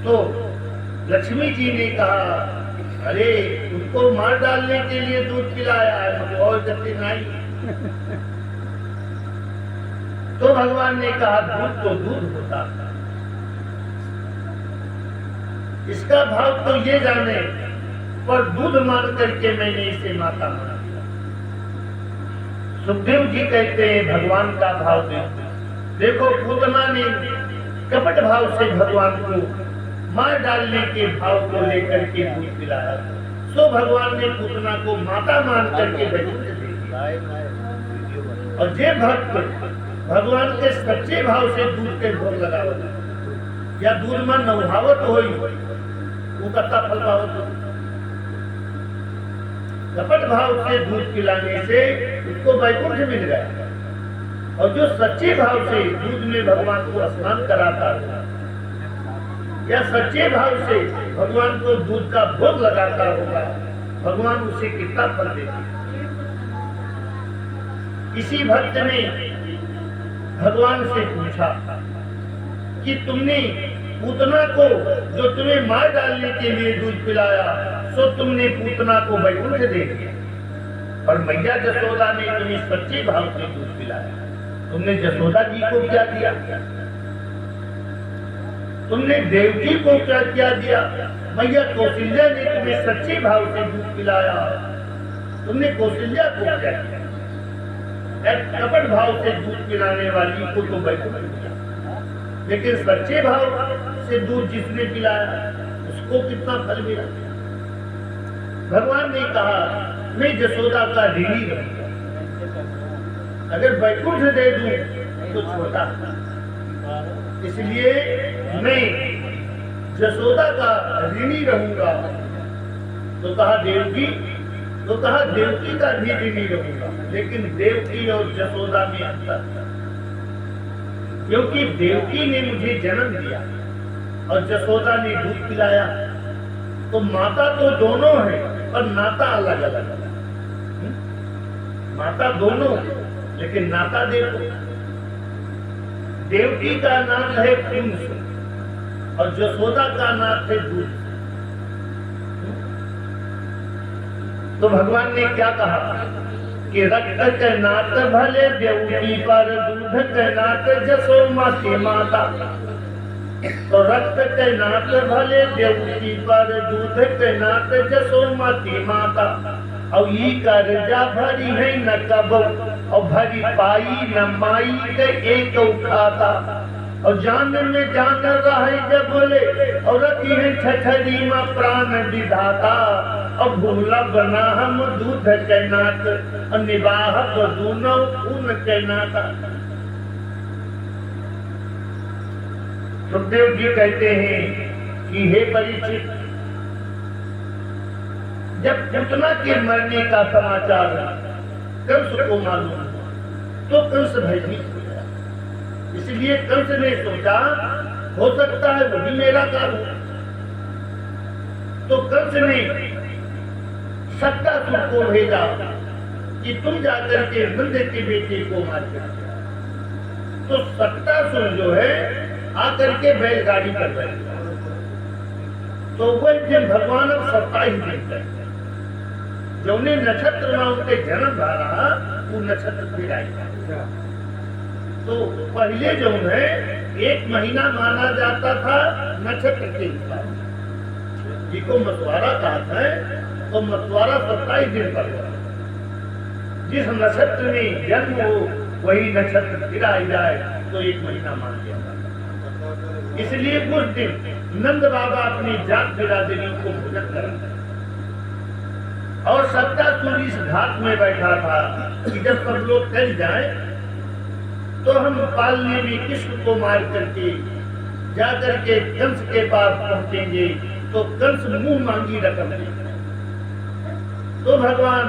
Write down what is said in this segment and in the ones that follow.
तो लक्ष्मी जी ने कहा, अरे उनको मार डालने के लिए दूध पिलाया है, और गति नहीं। तो भगवान ने कहा, दूध तो दूध होता था, इसका भाव तो ये जाने, पर दूध मान करके मैंने इसे माता माना। सुखदेव जी कहते हैं भगवान का भाव देखो, पूतना ने कपट भाव से भगवान को मार डालने के भाव को लेकर के दूध पिलाया, सो भगवान ने पूतना को माता मान करके वैकुंठ दे दिया। और जे भक्त भगवान के सच्चे भाव से दूध के भोग लगावत या दूध में नवभावत हो, वो कथा फल भावत। कपट भाव से दूध पिलाने से उसको वैकुंठ मिल गया, और जो सच्चे भाव से दूध में भगवान को स्नान कराता है या सच्चे भाव से भगवान को दूध का भोग लगाता होगा, भगवान उसे कितना फल देते। किसी भक्त ने भगवान से पूछा कि तुमने पूतना को जो तुम्हें मार डालने के लिए दूध पिलाया, सो तुमने पूतना को वैकुंठ दे दिया, और मैया जसोदा ने तुम्हें सच्चे भाव से दूध पिलाया, तुमने जसोदा जी को क्या दिया? तुमने देवकी को क्या दिया? मैया कौशल्या ने तुम्हें सच्चे भाव से दूध पिलाया, तुमने कौशल्या को क्या दिया? कपट भाव से दूध पिलाने वाली को तो वैकुंठ दिया, लेकिन सच्चे भाव से दूध जिसने पिलाया उसको कितना फल मिला। भगवान ने कहा, मैं जसोदा का ऋणी रहूंगा, अगर वैकुंठ दे दूं तो छोटा, इसलिए मैं जसोदा का ऋणी रहूंगा। तो कहा देवकी, तो कहा देवकी का भी ऋणी रहूंगा, लेकिन देवकी और जसोदा में अंतर था, क्योंकि देवकी ने मुझे जन्म दिया और जसोदा ने दूध पिलाया, तो माता तो दोनों है और नाता अलग अलग है। माता दोनों लेकिन नाता देखो, देवकी का नाम है कुंस और जसोदा का नाम है दूध। तो भगवान ने क्या कहा कि रक्त के नात भले देवकी पर, दूध के नात जसोदा की माता। तो रक्त के नात भले देवकी पर, दूध के नात जसोदा की माता। और ई कर्जा भरी है न कब, और भरी पाई न माई के एक खाता। और जान में जान रहे जब बोले, और रखी है छठरी में प्राण विधाता। और भूला बना हम दूध के नात, और निवाह दूनो खून के नाता। सुखदेव जी कहते हैं कि हे परीक्षित, जब पूतना के मरने का समाचार कंस को मालूम तो कंस भयभीत हो गया। इसलिए कंस ने सोचा हो सकता है वही मेरा काल हो। तो कंस ने सत्तासुर को भेजा कि तुम जाकर के नंद के बेटे को मार कर। तो सत्तासुर जो है आकर के बैलगाड़ी पर बैठा। तो वह दिन भगवान अब 27 दिन तक जो नक्षत्र में उनके जन्म धारा वो नक्षत्र फिर आएगा। तो पहले जो है 1 महीना माना जाता था नक्षत्र के हिसाब से, जिसको मतवारा कहा है। तो मतवारा 27 दिन पर हुआ। जिस नक्षत्र में जन्म हो वही नक्षत्र फिर आ जाए तो 1 महीना मान लिया। इसलिए कुछ दिन नंद बाबा अपनी जात बिरादरी को भोजन करा, और सत्तासुर इस घाट में बैठा था कि जब सब लोग चल जाए तो हम पालने में कृष्ण को मार करके जाकर के कंस के पास पहुंचेंगे, तो कंस मुंह मांगी रकम देगा। तो भगवान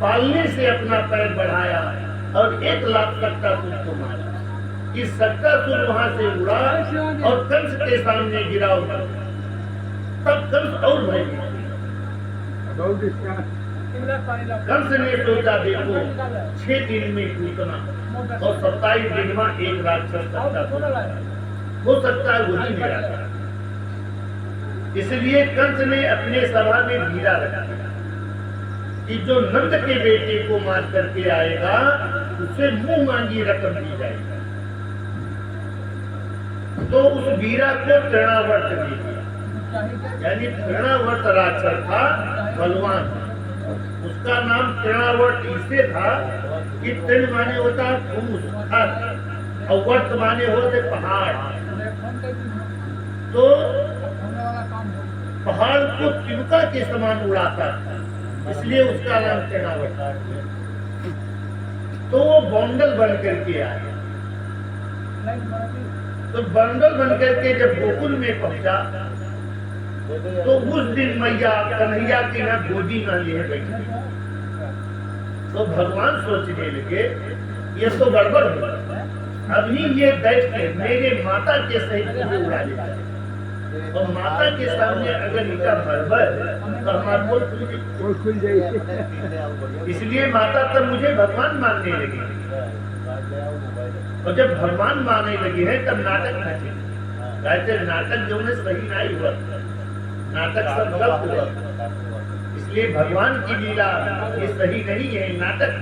पालने से अपना पैर बढ़ाया और 1 लाख सत्तासुर को मारा। इस सत्तासुर वहां से उड़ा और कंस के सामने गिरा हुआ। तब कंस और भयभीत। कंस ने सोचा देखो 6 दिन में पूतना और 27 दिन में 1 राक्षस हो सकता है वही मेरा। इसलिए कंस ने अपने सभा में वीरा रखा कि जो नंद के बेटे को मार करके आएगा उसे मुंह मांगी रकम दी जाएगी। तो उस वीरा को तृणावर्त दे दिया, यानी तृणावर्त राक्षस था बलवान, उसका नाम तृणावर्त इससे था कि तृण माने होता फूस और वर्त माने होते पहाड़। तो पहाड़ को तिनका के समान उड़ाता था, इसलिए उसका नाम तृणावर्त। तो वो बौंडल बन करके आया। तो बंडल बनकर के जब गोकुल में पहुंचा तो उस दिन मैया कन्हैया की ना गोदी में लिए बैठी। तो भगवान सोचने लगे ये तो गड़बड़ है, अभी ये दैत्य के मेरे माता के सहित मुझे उड़ा लेता है और माता के सामने अगर इनका बर्बर तो हमारा पोल खुल जाएगी। इसलिए माता तब मुझे भगवान मानने लगी और जब भगवान मानने लगी है तब नाटक नाचे। नाटक जो है सही नहीं हुआ, नाटक सब गलत हुआ, इसलिए भगवान की लीला ये सही नहीं है, नाटक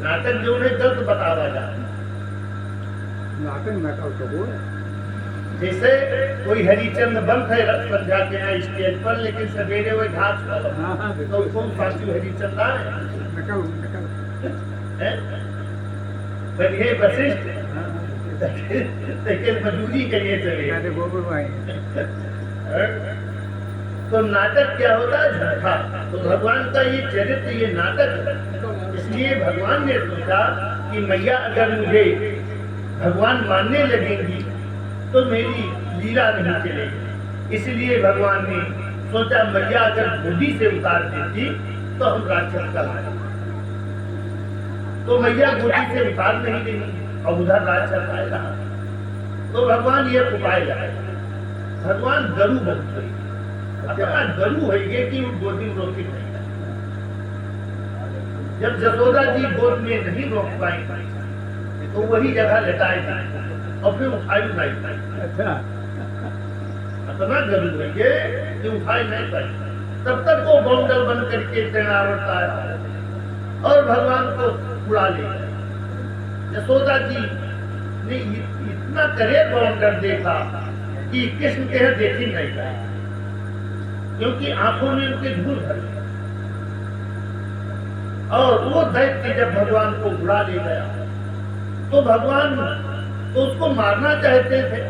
नाटक जो है गलत बतावा जाता। जैसे कोई हरिचंद बंद है संध्या के यहाँ स्टेज पर, लेकिन सवेरे वो घास तो कौन फांसी हरिचंदा है बढ़िया वशिष्ठ मजदूरी करिए चले। तो नाटक क्या होता है झूठा। तो भगवान का ये चरित्र ये नाटक है, इसलिए भगवान ने सोचा कि मैया अगर मुझे भगवान मानने लगेंगी तो मेरी लीला नहीं चलेगी। इसलिए भगवान ने सोचा मैया अगर गोदी से उतार देती तो हम राक्षस का लाए। तो मैया गोदी से उतार नहीं देंगी और उधर राक्षस आएगा। तो भगवान ये उपाय लगाए। भगवान गरु बहुत हुई, अपना गरु है कि गोदी में रोकी नहीं। जब जसोदा जी गोद में नहीं रोक पाई तो वही जगह लटाई और फिर उठाई नहीं पाई। अच्छा, अपना गरु है कि उठाई नहीं पाई। तब तक वो बौंडल बन करके तृणावर्त आया और भगवान को उड़ा ले। यशोदा जी ने इतना करे बौंडल देखा कि कृष्ण के देख ही नहीं पाए, क्योंकि आंखों में उनके धूल भर गया। और वो दैत्य जब भगवान को उड़ा ले गया तो भगवान तो उसको मारना चाहते थे,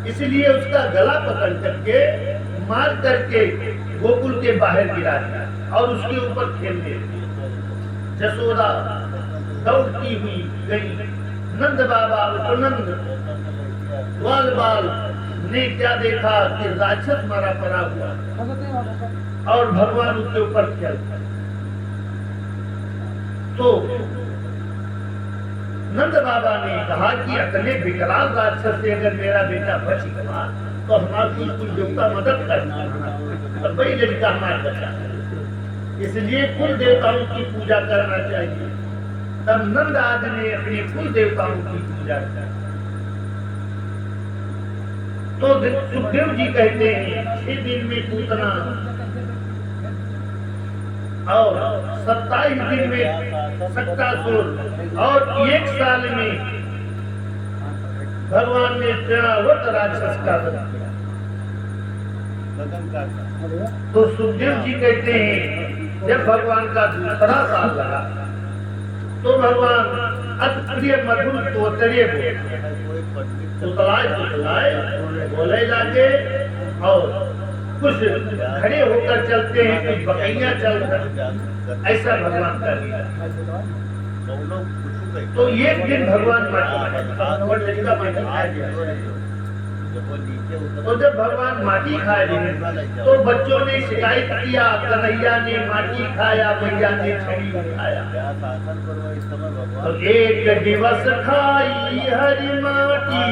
इसलिए उसका गला पकड़ करके मार करके गोकुल के बाहर गिरा दिया और उसके ऊपर खेल दिया। जसोदा दौड़ती हुई गई। नंद बाबा उपनंद ग्वाल बाल ने क्या देखा कि राक्षस मारा पड़ा हुआ और भगवान उसके ऊपर खेल। तो नंद बाबा ने कहा कि अपने विकराल राक्षस से अगर मेरा बेटा बच गया तो हमारी कुल देवता मदद करना और वही लड़का हमारा बचा। इसलिए कुल देवताओं की पूजा करना चाहिए। तब नंद आदि ने अपने कुल देवताओं की पूजा की। तो सुखदेव जी कहते हैं 6 दिन में पूतना और 27 दिन में सक्तासुर और 1 साल में भगवान ने तृणावर्त राक्षस का वध किया। तो सुखदेव जी कहते हैं जब भगवान का दूसरा साल लगा तो भगवान अतिप्रिय मधुर तोतरे बोले लागे और कुछ खड़े होकर चलते हैं, कुछ बकैया चल रहे, ऐसा भगवान का लीला। तो एक दिन भगवान माटी खा गया। तो जब भगवान माटी खाए तो बच्चों ने शिकायत किया, कन्हैया ने माटी खाया, मैया ने छड़ी खाया। तो एक दिवस खाई हरी माटी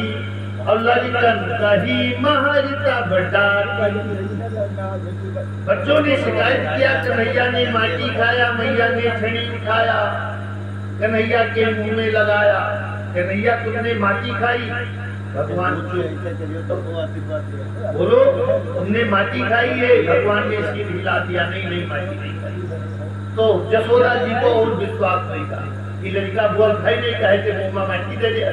और ललितन कही महरिता बटार। बच्चों ने शिकायत किया, कन्हैया ने माटी खाया, मैया ने छड़ी खाया, कन्हैया के मुंह में लगाया। कन्हैया तुमने माटी खाई भगवान ऐसे चलिए तो वो आशीर्वाद दिया। बोलो, तुमने माटी खाई है? भगवान ने सिर हिला दिया, नहीं नहीं माटी नहीं खाई। तो यशोदा जी को और विश्वास नहीं था कि लड़का बोल भाई नहीं कहे थे मुँह माटी दे दिया।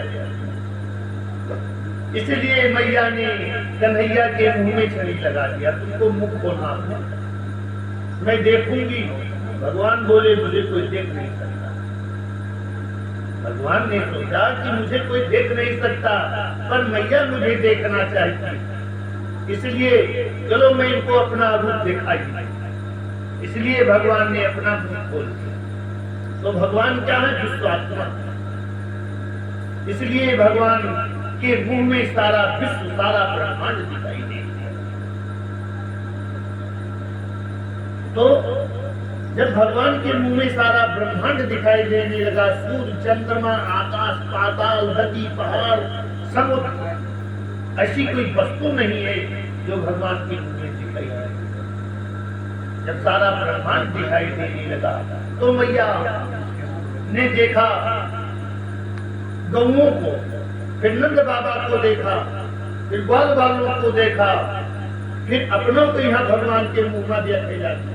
इसलिए मैया ने कन्हैया के मुंह में छड़ी लगा दिया, तुमको मुख बोलना है। मैं देखूंगी। भगवान बोले मुझे कोई देख नहीं सकता। भगवान ने सोचा कि मुझे कोई देख नहीं सकता, पर मैया मुझे देखना चाहती, इसलिए चलो मैं इनको अपना रूप दिखाई। इसलिए भगवान ने अपना मुख खोल दिया। तो भगवान क्या है? विश्वात्मा। इसलिए भगवान के मुंह में सारा विश्व, सारा ब्रह्मांड दिखाई दे। तो जब भगवान के मुंह में सारा ब्रह्मांड दिखाई देने लगा, सूर्य, चंद्रमा, आकाश, पाताल, नदी, पहाड़, समुद्र, ऐसी कोई वस्तु नहीं है जो भगवान के मुंह में दिखाई दे। जब सारा ब्रह्मांड दिखाई देने लगा तो मैया ने देखा गौओं को, फिर नंद बाबा को देखा, फिर ग्वाल बालों को देखा, फिर अपनों को यहाँ भगवान के मुंह में देखे जाते।